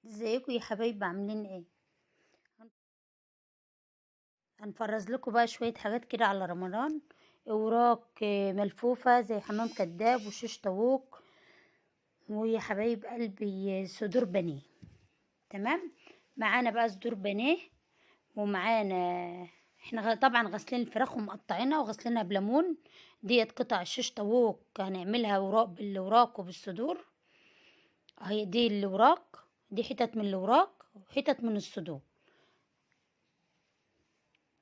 ازيكم يا حبايبي عاملين ايه؟ هنفرز لكم بقى شويه حاجات كده على رمضان. اوراق ملفوفه زي حمام كداب وشيش طاووق، ويا حبايب قلبي صدور بانيه. تمام. معانا بقى صدور بانيه، ومعانا احنا طبعا غاسلين الفراخ ومقطعينها وغاسلينها بليمون. ديت قطع الشيش طاووق هنعملها اوراق بالاوراق وبالصدور. هي دي الاوراق، دي حتت من الاوراق وحتت من الصدور.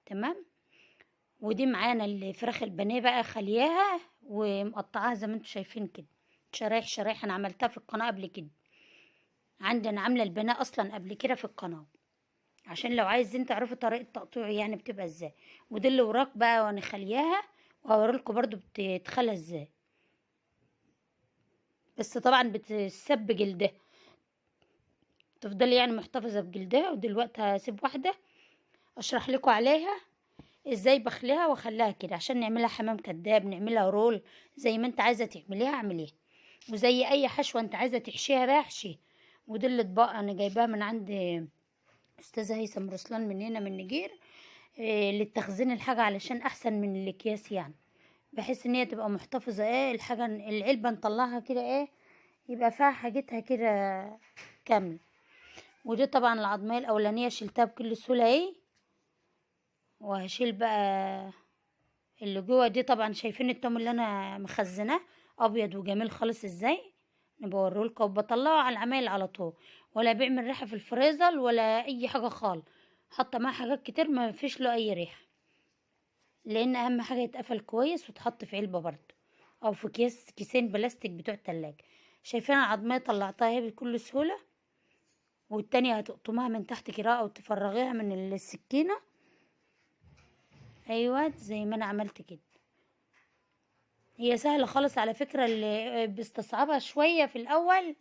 تمام. ودي معانا الفراخ البانيه بقى خلياها ومقطعاها زي ما انتم شايفين كده، شرايح شرايح. انا عملتها في القناه قبل كده، عندنا عامله البانيه اصلا قبل كده في القناه، عشان لو عايزين تعرفوا طريقه تقطيعه يعني بتبقى ازاي. ودي اللي وراك بقى وانا خلياها، وهوريلكوا برضو بتتخلى ازاي. بس طبعا بتسب جلدها، تفضلي يعني محتفظه بجلدها. ودلوقتي هسيب واحده اشرح لكم عليها ازاي بخليها واخليها كده عشان نعملها حمام كداب، نعملها رول، زي ما انت عايزه تعمليها اعمليها. وزي اي حشوه انت عايزه تحشيها بقى احشيها. ودي الاطباق انا جايباها من عند استاذه هيثم رسلان من هنا من نجير، للتخزين الحاجه علشان احسن من الاكياس يعني، بحيث ان هي تبقى محتفظه الحاجه العلبه نطلعها كده يبقى فيها حاجتها كده كامله. ودي طبعا العظميه الاولانيه شلتها بكل سهوله وهشيل بقى اللي جوه. دي طبعا شايفين التوم اللي انا مخزناه ابيض وجميل خالص ازاي، بوريهولكوا. وبطلعه على العمايل على طول، ولا بيعمل ريحه في الفريزر ولا اي حاجه خالص. حاطه معاه حاجات كتير ما فيش له اي ريحه، لان اهم حاجه يتقفل كويس وتحط في علبه برضه، او في كيسين بلاستيك بتوع التلاجة. شايفين العظميه طلعتها اهي بكل سهوله. والتانية هتقطمها من تحت كده او تفرغيها من السكينه. ايوه زي ما انا عملت كده. هي سهلة خالص على فكرة، اللي بيستصعبها شوية في الأول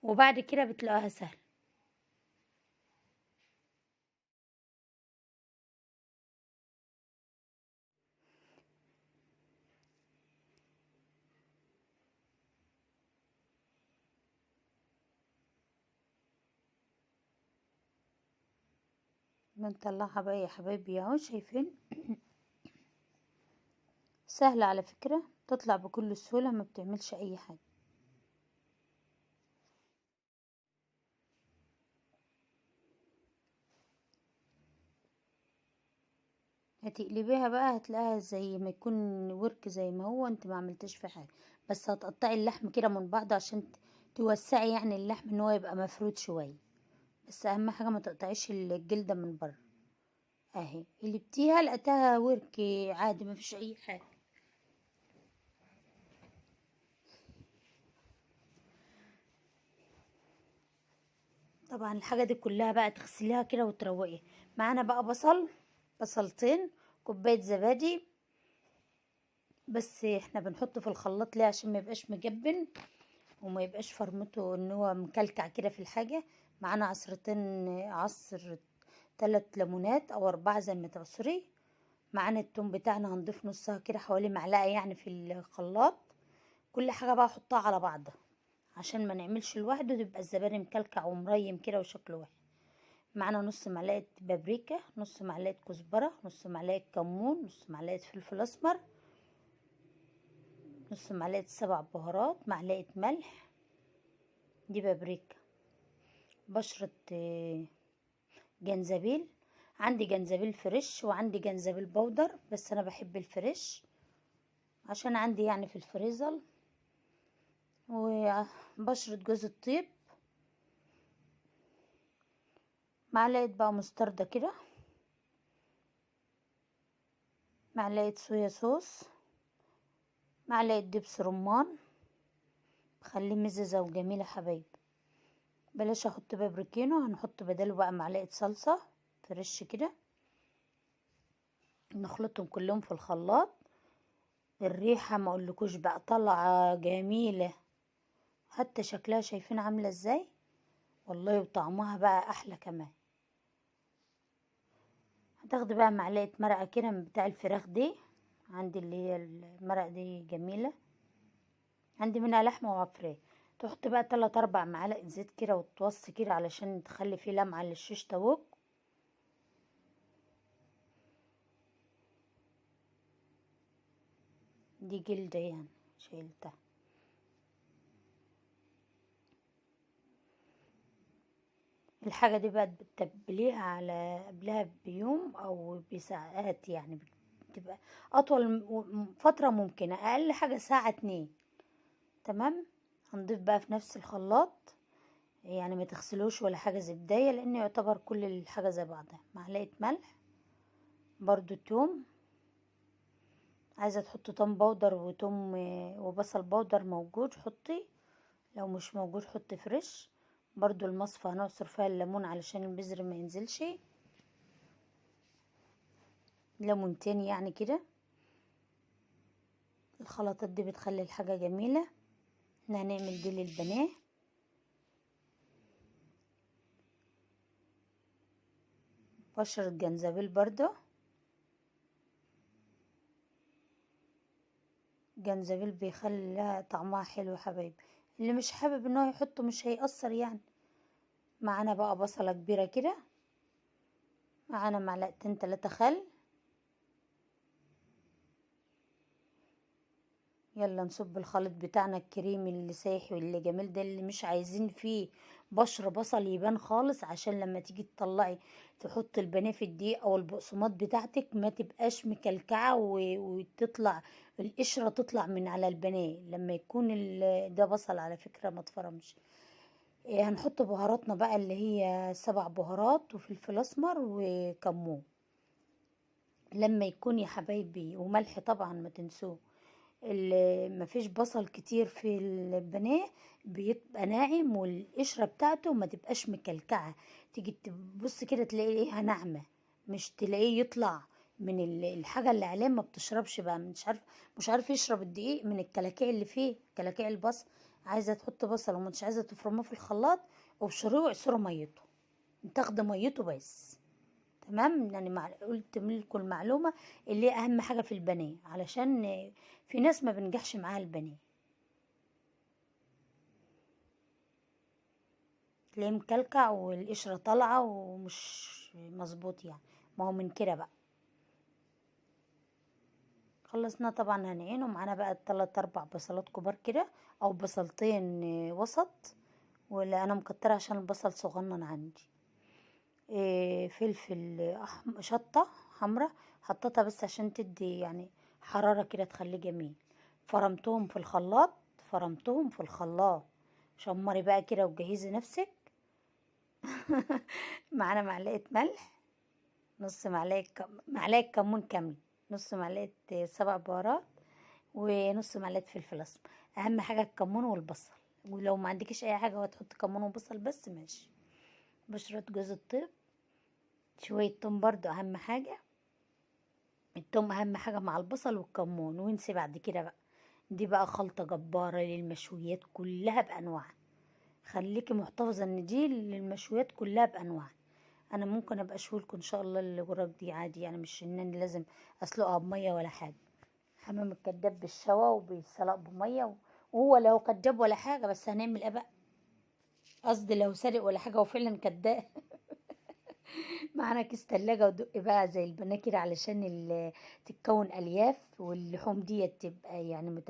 وبعد كده بتلاقيها سهل. بنطلعها بقى يا حبايبي اهو، شايفين سهلة على فكرة، تطلع بكل سهولة، ما بتعملش أي حاجة. هتقلبيها بقى هتلاقيها زي ما يكون ورك، زي ما هو انت ما عملتش في حاجة. بس هتقطعي اللحم كده من بعض عشان توسعي يعني اللحم ان هو يبقى مفرود شوية. بس اهم حاجة ما تقطعيش الجلدة من بره. اهي قلبتيها لقيتها ورك عادي، ما فيش اي حاجة. طبعا الحاجة دي كلها بقى تغسليها كده وتروقيها. معانا بقى بصلتين، كوباية زبادي. بس احنا بنحطه في الخلاط ليه؟ عشان ما يبقاش مجبن وما يبقاش فرمته ان هو مكلكع كده في الحاجة. معانا عصر 3 ليمونات او 4 زي ما تعصري. معانا التوم بتاعنا هنضيف نصها كده، حوالي معلقة يعني في الخلاط. كل حاجة بقى احطها على بعضها عشان ما نعملش لوحده تبقى الزبادي مكلكع ومريم كده وشكله وحش. معانا نص معلقة بابريكا، نص معلقة كزبرة، نص معلقة كمون، نص معلقة فلفل اسمر، نص معلقة 7 بهارات، معلقة ملح. دي بابريكا. بشرة جنزبيل. عندي جنزبيل فريش وعندي جنزبيل بودر، بس انا بحب الفريش عشان عندي يعني في الفريزر. وبشرة جوز الطيب. معلقة بقى مستردة كده. معلقة صويا صوص. معلقة دبس رمان، خليه مززة وجميلة حبايب. بلاش احط بابريكينو، هنحط بداله بقى معلقة صلصة فريش كده. نخلطهم كلهم في الخلاط. الريحة ما اقولكوش بقى طالعة جميلة، حتى شكلها شايفين عاملة ازاي والله، وطعمها بقى احلى كمان. هتاخدي بقى معلقة مرقة كده من بتاع الفراخ دي، عندي اللي هي المرقة دي جميلة، عندي منها لحمة وفراخ. تحط بقى 3 4 معالق زيت كده وتوصي كده علشان تخلي فيه لمعة للشيش تاوك. دي جلدة يعني شيلتها. الحاجة دي بقى بتتبليها على قبلها بيوم او بساعات، يعني بتبقى اطول فترة ممكنة، اقل حاجة ساعة 2. تمام. هنضيف بقى في نفس الخلاط، يعني ما تغسلوش ولا حاجة زبدية، لان يعتبر كل الحاجة زي بعضها. معلقة ملح، برضو توم، عايزة تحط توم باودر وتوم وبصل باودر موجود حطي، لو مش موجود حطي فريش. برضو المصفى هنعصر فيها الليمون علشان البذر ما ينزلش، ليمونتين يعني كده. الخلطات دي بتخلي الحاجة جميلة. احنا هنعمل دي للبنات. بشرة جنزبيل برضو، جنزبيل بيخلي طعمها حلو يا حبايبي. اللي مش حابب انه يحطه مش هيأثر يعني. معانا بقى بصلة كبيرة كده، معانا معلقتين 3 خل. يلا نصب الخليط بتاعنا الكريمي اللي سايح واللي جميل ده، اللي مش عايزين فيه بشر بصل يبان خالص، عشان لما تيجي تطلعي تحط البانيه في الدقيق او البقسماط بتاعتك ما تبقاش مكلكعه وتطلع القشره تطلع من على البانيه لما يكون ده بصل على فكره ما تفرمش. هنحط بهاراتنا بقى اللي هي 7 بهارات وفلفل اسمر وكمون. لما يكون يا حبايبي وملح طبعا ما تنسوه. مفيش بصل كتير في البانيه بيبقى ناعم، والقشره بتاعته ما تبقاش مكلكعه، تيجي تبص كده تلاقيها ناعمه، مش تلاقيه يطلع من الحاجه اللي عليه ما بتشربش بقى، مش عارف يشرب الدقيق من الكلاكيع اللي فيه، كلاكيع البصل. عايزه تحط بصل ومش عايزه تفرمه في الخلاط، وبشريه واعصروا ميته، تاخدي ميته بس. تمام. يعني قلت لكم المعلومة اللي هي اهم حاجة في البانيه، علشان في ناس ما بنجحش معاها البانيه، تلاقيه مكلكع والقشرة طالعة ومش مظبوط يعني. ما هو من كده بقى. خلصنا طبعا هنعينه. معانا بقى 3 4 بصلات كبار كده، او بصلتين وسط، ولا انا مكترة عشان البصل صغنن عندي. فلفل شطة حمرا، حطيتها بس عشان تدي يعني حرارة كده تخليه جميل. فرمتهم في الخلاط، فرمتهم في الخلاط. شمري بقى كده وجهزي نفسك. معانا معلقة ملح، نص معلقة كمون كامل، نص معلقة 7 بهارات، ونص معلقة فلفل اسمر. اهم حاجة الكمون والبصل، ولو ما عندكيش اي حاجة وتحط كمون وبصل بس ماشي. بشرة جوز الطيب، شوية توم برضو اهم حاجة. التوم اهم حاجة مع البصل والكمون، وانسي بعد كده بقى. دي بقى خلطة جبارة للمشويات كلها بانواعها. خليكي محتفظة ان دي للمشويات كلها بانواعها. انا ممكن ابقى اشويلكم ان شاء الله اللي وراك دي عادي يعني، مش ان أنا لازم اسلقها بمية ولا حاجة. حمام الكداب بالشوا وبيتسلق بمية، وهو لو كداب ولا حاجة، بس هنعمل ايه بقى؟ قصدي لو سرق ولا حاجة وفعلا كداب. معانا كيس تلاجة ودق بقى زي البناء كده علشان تتكون ألياف، واللحوم دي تبقى يعني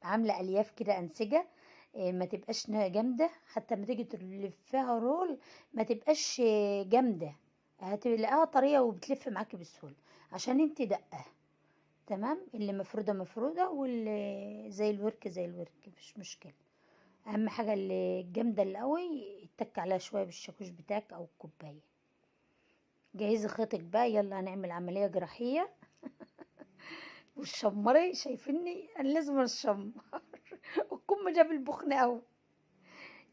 عاملة ألياف كده أنسجة. ما تبقاش جامدة، حتى ما تيجي تلفها رول ما تبقاش جامدة، هتلاقيها طرية وبتلف معاكي بسهولة عشان انت دقة. تمام. اللي مفرودة مفرودة، واللي زي الورك زي الورك مفيش مشكلة. أهم حاجة اللي الجامدة القوي يتك عليها شوية بالشاكوش بتاعك أو الكوباية. جهزي خيطك بقى، يلا هنعمل عملية جراحية. والشمري شايفيني انا لازم الشمر. والكم جاب البخن قوي.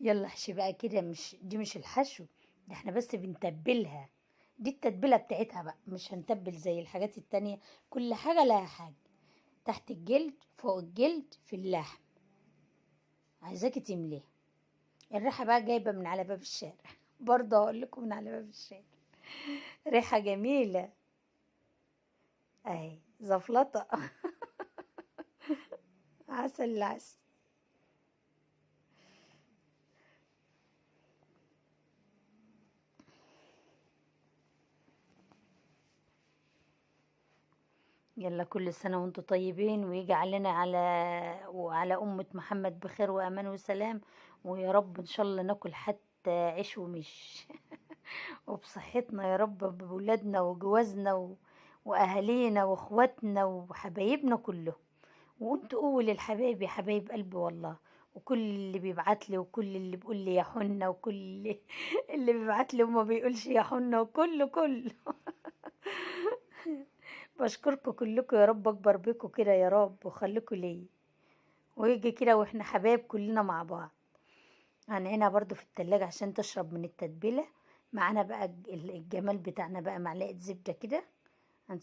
يلا احشي بقى كده، مش الحشو، ده احنا بس بنتبلها. دي التتبيلة بتاعتها بقى، مش هنتبل زي الحاجات التانية. كل حاجة لها حاجة، تحت الجلد فوق الجلد في اللحم، عايزاكي تمليه. الريحة بقى جايبة من على باب الشارع. برضه اقول لكم من على باب الشارع، ريحة جميلة اهي زفلطة. عسل العسل. يلا كل سنة وانتم طيبين، ويجي علينا وعلى أمة محمد بخير وأمان وسلام. ويا رب إن شاء الله ناكل حتى عيش ومش وبصحتنا يا رب، بولادنا وجوازنا وأهالينا وإخواتنا وحبايبنا كله. وانتوا قول الحبايب يا حبايب قلبي والله. وكل اللي بيبعت لي، وكل اللي بيقول لي يا حنة، وكل اللي بيبعت لي وما بيقولش يا حنة، وكله بشكركم كلكم يا رب، اكبر بيكم كده يا رب، وخليكم ليا. ويجي كده واحنا حبايب كلنا مع بعض. هنعينها برضو في التلاجة عشان تشرب من التتبيلة. معانا بقى الجمال بتاعنا بقى معلقة زبدة كده.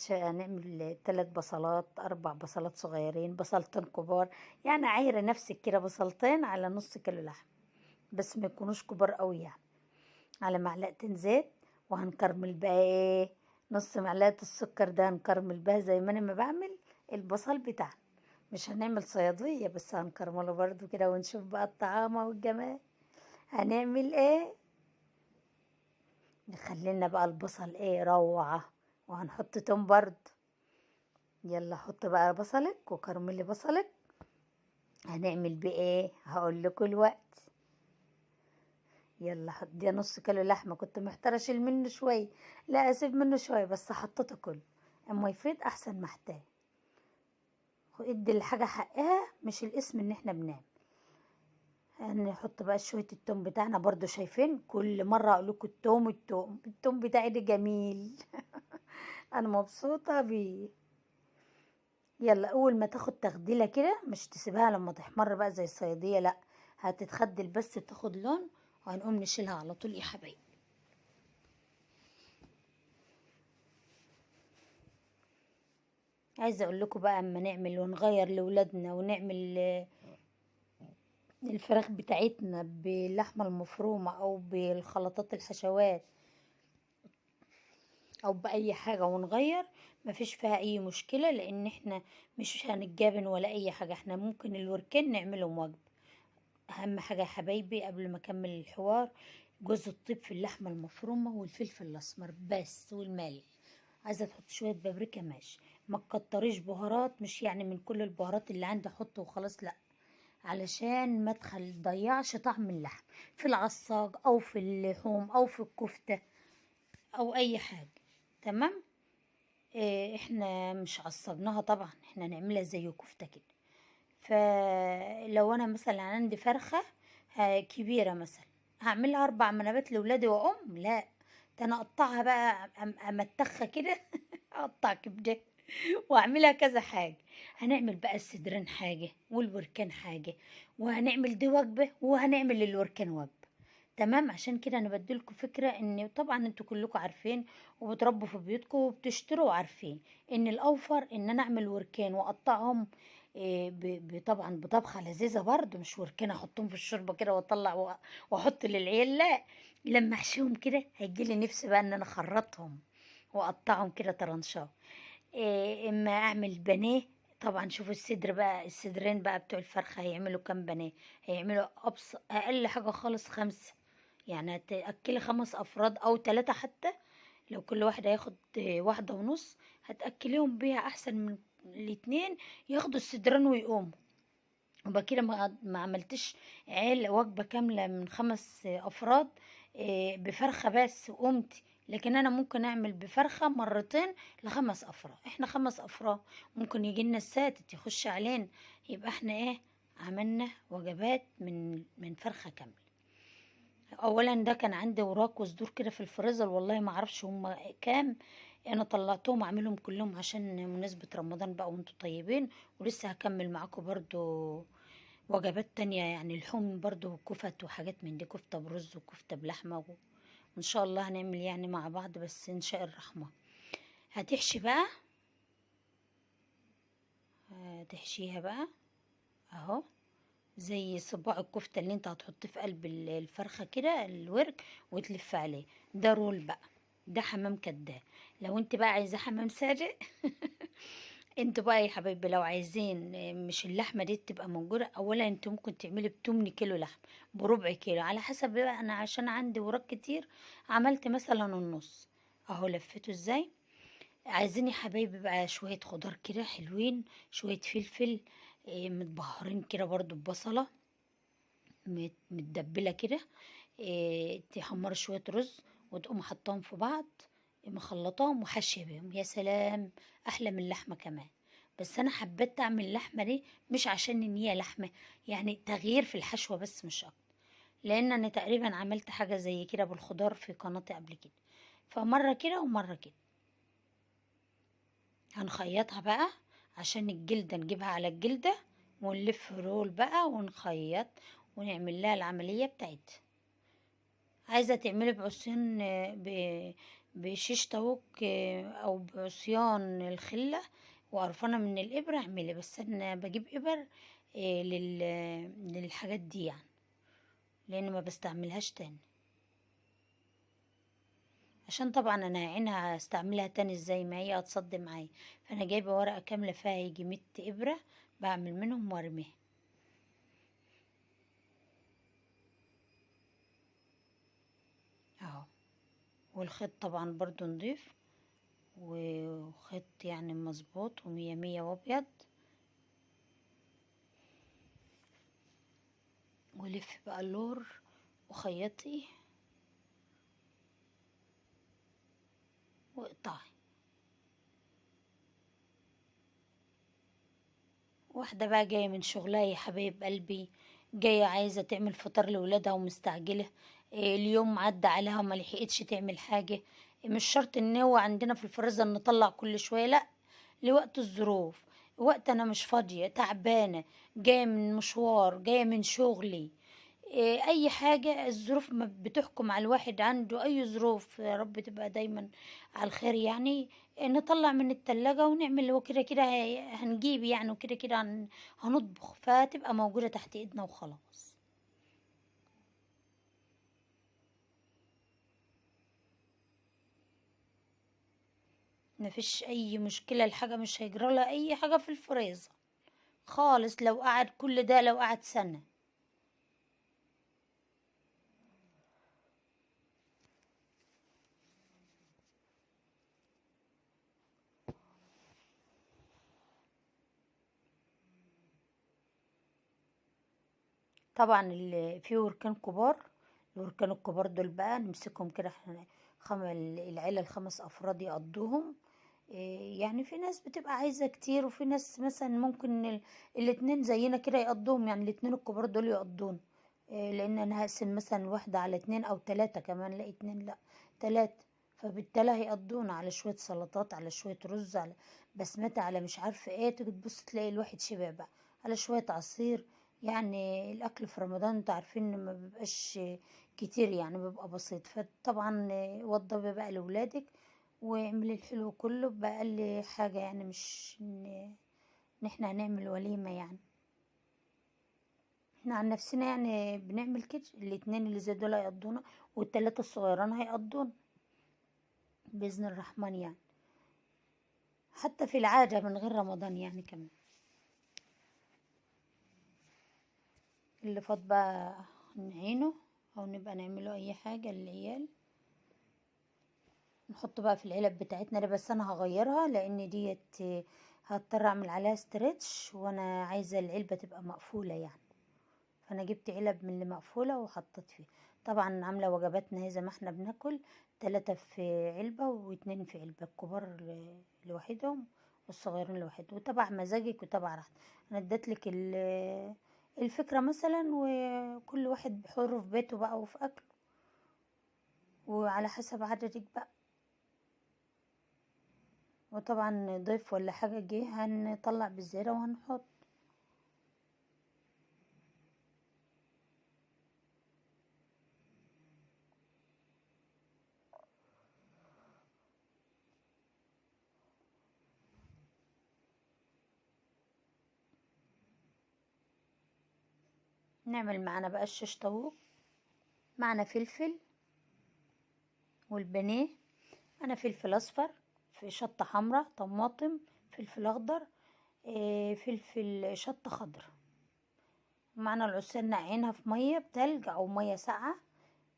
هنعمل 3 بصلات 4 بصلات صغيرين، بصلتين كبار. يعني عايرة نفسك كده بصلتين على نص كيلو لحم، بس ما يكونوش كبار قوي يعني. على معلقتين زيت. وهنكرمل بقى ايه، نص معلقة السكر ده هنكرمل بها زي ما انا ما بعمل البصل بتاعنا. مش هنعمل صيادية، بس هنكرمله برضو كده ونشوف بقى الطعامة والجمال. هنعمل ايه، نخلينا بقى البصل ايه روعة. وهنحط توم برضو. يلا حط بقى بصلك وكرملي بصلك. هنعمل بيه ايه هقول لكم الوقت. يلا حط دي نص كيلو لحمه، كنت محتاره اشيل منه شويه، لا اسيب منه شويه، بس حطيته كله. اما يفيد احسن ما احتاج. ادي الحاجه حقها، مش الاسم ان احنا بنعمل. هنحط بقى شويه التوم بتاعنا برضو. شايفين كل مره اقول لكم التوم بتاعي ده جميل انا مبسوطه بيه. يلا اول ما تاخد تخديله كده، مش تسيبها لما تحمر بقى زي الصياديه، لا، هتتخدل بس تاخد لون. وهنقوم نشيلها على طول يا حبايبي. عايزه اقول لكم بقى، اما نعمل ونغير لاولادنا ونعمل الفراخ بتاعتنا باللحمه المفرومه او بالخلطات الحشوات او باي حاجه ونغير، مفيش فيها اي مشكله، لان احنا مش هنتجابن ولا اي حاجه. احنا ممكن الوركين نعملهم وجبه. اهم حاجه يا حبايبي قبل ما اكمل الحوار، جوز الطيب في اللحمه المفرومه والفلفل الاسمر بس والملح. عايزه تحط شويه بابريكا ماشي، ما تكتريش بهارات، مش يعني من كل البهارات اللي عندي احطه وخلاص، لا، علشان ما تضيعش طعم اللحم في العصاج او في اللحوم او في الكفته او اي حاجه. تمام. إيه، احنا مش عصجناها طبعا، احنا نعملها زي كفته كده. فلو انا مثلا عندي فرخة كبيرة مثلا، هعملها 4 منابات لولادي وام، لا، ده انا اقطعها بقى، امتخها كده اقطع كبده واعملها كذا حاجة. هنعمل بقى الصدرين حاجة والوركان حاجة، وهنعمل دي وجبة وهنعمل الوركان وجبة. تمام. عشان كده انا بديلكوا فكرة، ان طبعا انتوا كلكم عارفين وبتربوا في بيوتكم وبتشتروا وعارفين ان الاوفر ان انا اعمل وركان واقطعهم طبعا بطبخة لذيذة برضو، مش وركان احطهم في الشوربة كده واطلع واحط للعيال، لا، لما احشيهم كده هيجيلي نفسي بقى ان انا اخرطهم واقطعهم كده طرنشات. اما اعمل بانيه. طبعا شوفوا الصدر بقى، الصدرين بقى بتوع الفرخة هيعملوا كام بانيه؟ هيعملوا اقل حاجة خالص 5. يعني هتأكلي 5 افراد او 3 حتى. لو كل واحد هياخد 1.5 هتأكليهم بيها احسن من الاتنين ياخدوا الصدرين ويقوموا. وبقى كده ما عملتش وجبة كاملة من 5 أفراد بفرخة بس وقمت. لكن أنا ممكن أعمل بفرخة مرتين ل5 أفراد. إحنا 5 أفراد، ممكن يجيلنا الساتت يخش علينا، يبقى إحنا إيه، عملنا وجبات من فرخة كاملة. اولا ده كان عندي وراك وصدور كده في الفريزر، والله ما اعرفش هم كام. انا طلعتهم اعملهم كلهم عشان مناسبة رمضان بقى وانتوا طيبين. ولسه هكمل معاكم برضو وجبات تانية، يعني لحوم برضو، كفت وحاجات من دي، كفتة برز وكفتة بلحمة وان شاء الله هنعمل يعني مع بعض، بس ان شاء الرحمة. هتحشي بقى، هتحشيها بقى اهو، زي صباع الكفتة اللي انت هتحطيه في قلب الفرخة كده الورك وتلف عليه. ده رول بقى، ده حمام كداب. لو انت بقى عايزة حمام سادق انتوا بقى يا حبايبي لو عايزين مش اللحمة دي تبقى موجودة، اولا انت ممكن تعملي ب8 كيلو لحم، بربع كيلو، على حسب بقى. انا عشان عندي وراك كتير عملت مثلا النص. اهو لفيته ازاي. عايزين يا حبايبي بقى شوية خضار كده حلوين، شوية فلفل متبهرين كده برضو ببصلة متدبلة كده، تحمر شوية رز وتقوم حطاهم في بعض، مخلطاهم وحاشية بيهم، يا سلام، أحلى من اللحمة كمان. بس أنا حبيت أعمل اللحمة دي مش عشان إن هي لحمة، يعني تغيير في الحشوة بس مش أكتر، لأن أنا تقريبا عملت حاجة زي كده بالخضار في قناتي قبل كده، فمرة كده ومرة كده. هنخيطها بقى عشان الجلدة نجيبها على الجلدة، ونلف رول بقى ونخيط ونعمل لها العملية بتاعتها. عايزة تعملي بعصيان بشيش طاووق او بعصيان الخلة وقرفانة من الإبرة اعملي، بس انا بجيب إبر للحاجات دي يعني، لان ما بستعملهاش تاني، عشان طبعا انا عينها هستعملها تاني ازاي ما هي هتصد معايا. فانا جايبة ورقة كاملة فيها يجي 100 إبرة، بعمل منهم وارميها اهو. والخيط طبعا برضو نضيف وخيط يعني مظبوط ومية مية وابيض، ولف بقى اللور وخيطي واقطعي. واحدة بقى جاية من شغلها يا حبايب قلبي، جاية عايزة تعمل فطار لولادها ومستعجلة، اليوم عدى عليها وما لحقتش تعمل حاجة. مش شرط ان هو عندنا في الفريزر نطلع كل شوية، لا، لوقت الظروف، وقت انا مش فاضية تعبانة، جاية من مشوار، جاية من شغلي، اي حاجة الظروف ما بتحكم على الواحد، عنده اي ظروف يا رب تبقى دايما على الخير يعني. نطلع من التلاجة ونعمل، وكده كده هنجيب يعني، وكده كده هنطبخ، فتبقى موجودة تحت ايدنا وخلاص. مفيش اي مشكلة، الحاجة مش هيجرى لها اي حاجة في الفريزر خالص، لو قعد كل ده، لو قعد سنة. طبعا في وركان كبار، الوركان الكبار دول بقى نمسكهم كده احنا، العيلة الخمس أفراد يقضوهم. يعني في ناس بتبقى عايزة كتير، وفي ناس مثلا ممكن الاتنين زينا كده يقضوهم، يعني الاتنين الكبار دول يقضون. لأن أنا هقسم مثلا واحدة على اتنين أو تلاتة كمان، لا اتنين لا، تلاتة، فبالتالي هيقضونا على شوية سلطات، على شوية رز، على بسمتي، على مش عارفة ايه، تيجي تبص تلاقي الواحد شبع بقى، على شوية عصير. يعني الأكل في رمضان انتوا عارفين إن ما بيبقاش كتير، يعني بيبقى بسيط، فطبعا وضبي بقى لولادك واعملي الحلو كله بأقل حاجة، يعني مش إن احنا هنعمل وليمة يعني. احنا عن نفسنا يعني بنعمل كده، الاتنين اللي زي دول هيقضونا، والتلاتة الصغيران هيقضونا بإذن الرحمن يعني، حتى في العادة من غير رمضان يعني كمان. اللي فات بقى نعينه، أو نبقى نعمله أي حاجة للعيال، نحط بقى في العلب بتاعتنا دي، بس انا هغيرها لان ديت هضطر اعمل عليها ستريتش، وانا عايزه العلبه تبقى مقفوله يعني، فانا جبت علب من اللي مقفوله وحطيت فيها. طبعا عامله وجباتنا هي زي ما احنا بناكل، 3 في علبه واتنين في علبه، الكبار لوحدهم والصغيرين لوحدهم، وتبع مزاجك وتبع راحتك. انا اديتلك الفكره مثلا، وكل واحد حر في بيته بقى وفي اكله، وعلى حسب عددك بقى. وطبعا ضيف ولا حاجة جه هنطلع بالزيادة وهنحط. نعمل معانا بقى الشيش طاووق، معنا فلفل والبانيه، معنا فلفل اصفر، في شطة حمراء، طماطم، فلفل اخضر، فلفل شطة خضر. معنا العصيان نقعينها في مية بتلج او مية ساقعة،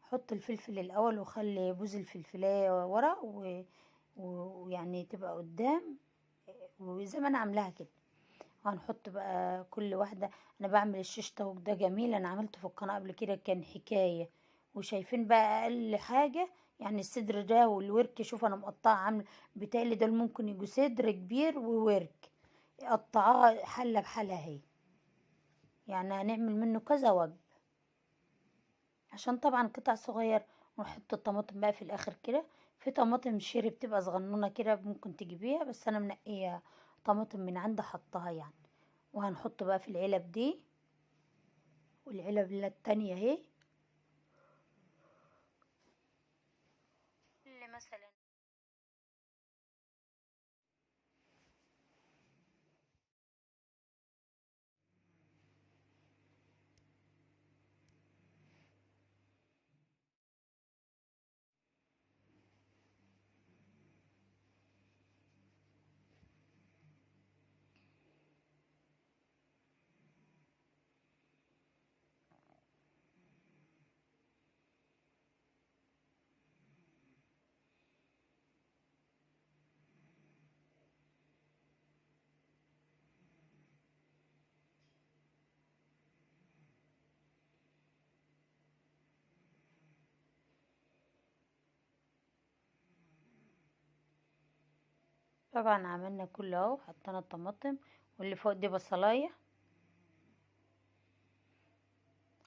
حط الفلفل الاول وخلي بوز الفلفلاية ورق، ويعني تبقى قدام، وزي ما انا عاملاها كده. وهنحط بقى كل واحدة. انا بعمل الشيش طاووق ده جميل، انا عملته في القناة قبل كده كان حكاية. وشايفين بقى اقل حاجة يعني الصدر ده والورك، شوف انا مقطعة عامل بتالي دول ممكن يجوا صدر كبير وورك، قطعاه حلة بحالها اهي. يعني هنعمل منه كذا وجبة عشان طبعا قطع صغير. ونحط الطماطم بقى في الاخر كده. في طماطم شيري بتبقى صغنونه كده ممكن تجيبيها، بس انا منقيه طماطم من عندي حطها يعني. وهنحط بقى في العلب دي والعلب اللي التانية اهي. اللي مثلا طبعا عملنا كله اهو، حطينا الطماطم واللي فوق دي بصلايه.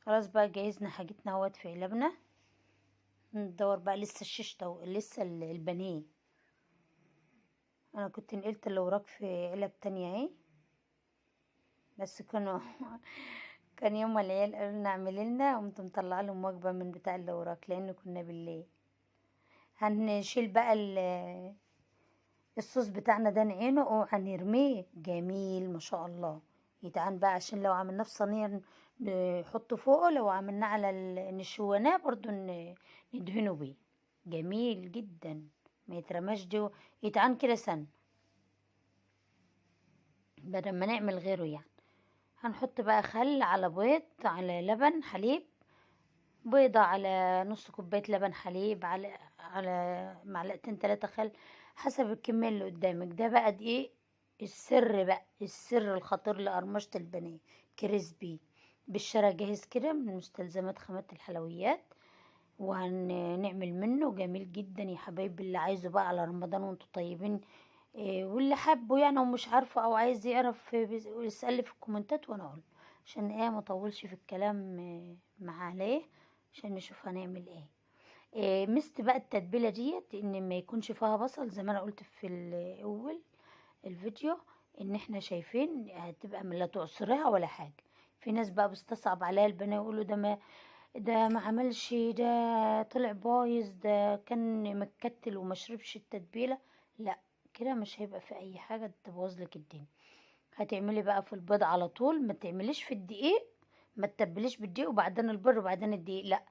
خلاص بقى جهزنا حاجتنا اهوت في علبنا. ندور بقى لسه الشيش لسه البانيه. انا كنت نقلت الاوراق في علب تانية اهي، بس كانوا كان يوم ما العيال قالوا لنا اعملي لنا، قمت مطلعه لهم وجبه من بتاع الاوراق لان كنا بالليل. هنشيل بقى الصوص بتاعنا ده نعينه وهنرميه جميل ما شاء الله. يتعان بقى عشان لو عملناه في صينيه نحطه فوقه، لو عملناه على نشويناه برضو ندهنه بيه جميل جدا. ما يترماش دي، يتعان كده سنة بدل ما نعمل غيره يعني. هنحط بقى خل على بيض على لبن حليب، بيضة على نص كوباية لبن حليب على معلقتين 3 خل، حسب الكمية اللي قدامك. ده بقى دقيق السر، بقى السر الخطير لقرمشة البانيه كريسبي. بالشرا جاهز كده من مستلزمات خامات الحلويات. وهنعمل منه جميل جدا يا حبايبي. اللي عايزه بقى على رمضان وانتوا طيبين، واللي حبه يعني ومش عارفه او عايز يعرف يسألي في الكومنتات وانا اقول، عشان ايه ما اطولش في الكلام مع عليه، عشان نشوف هنعمل ايه. مست بقى التتبيله ديت ان ما يكونش فيها بصل زي ما انا قلت في الاول الفيديو، ان احنا شايفين هتبقى لا تعصرها ولا حاجه. في ناس بقى بستصعب عليها البنات يقولوا ده ما عملش، ده طلع بايظ، ده كان متكتل ومشربش التتبيله. لا، كده مش هيبقى في اي حاجه تبوظ لك الدنيا. هتعملي بقى في البيض على طول، ما تعمليش في الدقيق، ما تتبليش بالدقيق وبعدين البيض وبعدين الدقيق، لا.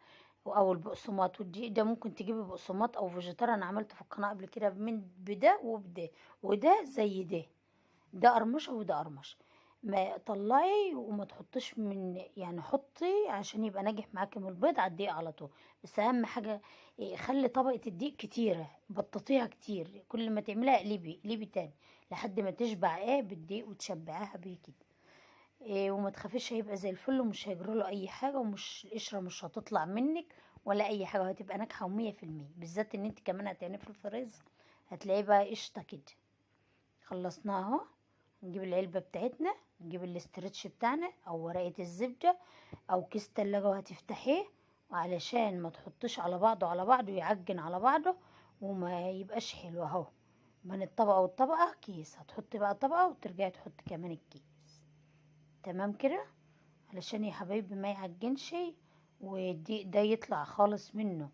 او البقسماط والدقيق ده ممكن تجيبي بقسماط او فيجيتار، انا عملته في القناه قبل كده من بده وبده، وده زي ده قرمشه وده قرمشه. ما طلعي وما تحطيش من يعني، حطي عشان يبقى ناجح معاكي من البيض على الدقيق على طول. بس اهم حاجه خلي طبقه الدقيق كتيره، بططيها كتير، كل ما تعمليها اقلبي تاني لحد ما تشبع بالدقيق وتشبعيها بيه كده. وما تخافيش، هيبقى زي الفل ومش هيجراله اي حاجه، ومش القشره مش هتطلع منك ولا اي حاجه، وهتبقى ناجحه و100%. بالذات ان انت كمان هتعمليه في الفريزر هتلاقيه بقى قشطه كده. خلصناها اهو. نجيب العلبة بتاعتنا، نجيب الاسترتش بتاعنا او ورقة الزبدة او كيس تلاجة وهتفتحيه، وعلشان ما تحطش على بعضه ويعجن على بعضه وما يبقاش حلو اهو. من الطبقة والطبقة كيس، هتحطي بقى طبقة وترجعي تحطي كمان الكيس. تمام كده، علشان يا حبايبي ما يعجنش والدقيق ده يطلع خالص منه.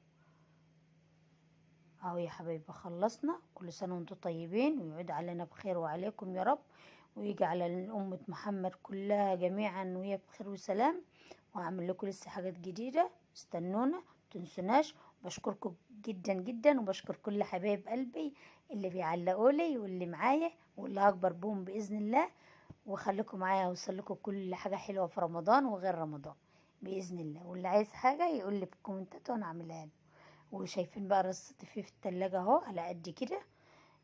اهو يا حبايبي خلصنا. كل سنة وانتم طيبين، ويعود علينا بخير وعليكم يا رب، ويجي على أمة محمد كلها جميعا وهي بخير وسلام. وهعمل لكم لسه حاجات جديدة، استنونا متنسوناش. بشكركم جدا جدا، وبشكر كل حبايب قلبي اللي بيعلقوا لي واللي معايا واللي هكبر بهم بإذن الله. وخليكم معايا اوصل لكم كل حاجة حلوة في رمضان وغير رمضان بإذن الله. واللي عايز حاجة يقول لي في الكومنتات وانا اعملها له. وشايفين بقى رصة فيه في التلاجة اهو على قد كده.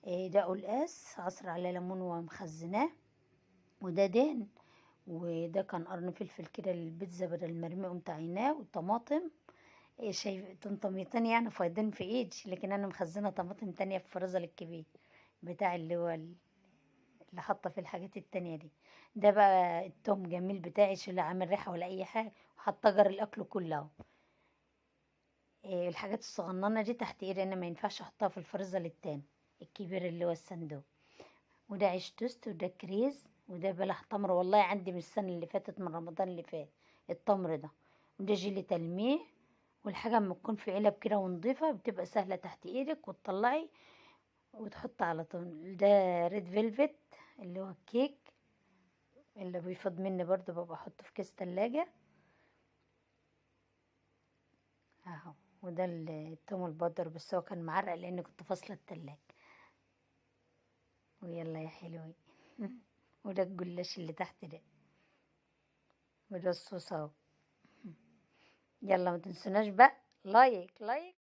ده قلقاس عصر عليه ليمون ومخزناه، وده دهن، وده كان قرن فلفل كده للبيتزا بدل المرمي قمت عيناه، وطماطم. شايف طماطميتين يعني فايضين في ايدي، لكن انا مخزنه طماطم تانية في الفريزر الكبير بتاع اللي هو اللي حاطه في الحاجات التانية دي. ده بقى التوم جميل بتاعي، لا عامل ريحه ولا اي حاجه، وحاطه جر الاكل كله اهو. الحاجات الصغننه دي تحت ايدي انا، ما ينفعش احطها في الفريزر التاني الكبير اللي هو الصندوق. وده عيش توست، وده كريز، وده بلح تمر، والله عندي من السنه اللي فاتت من رمضان اللي فات التمر ده. وده جيلي تلميع. والحاجه اما تكون في علب كده ونضيفه بتبقى سهله تحت ايدك، وتطلعي وتحط على طول. ده ريد فيلفت اللي هو الكيك اللي بيفض مني برضو، ببقى احطه في كيس تلاجة اهو. وده التوم البودر، بس هو كان معرق لان كنت فاصله التلاجة. ويلا يا حلوين. وده الجلاش اللي تحت ده، وده الصوص اهو. يلا ما تنسوناش بقى لايك لايك.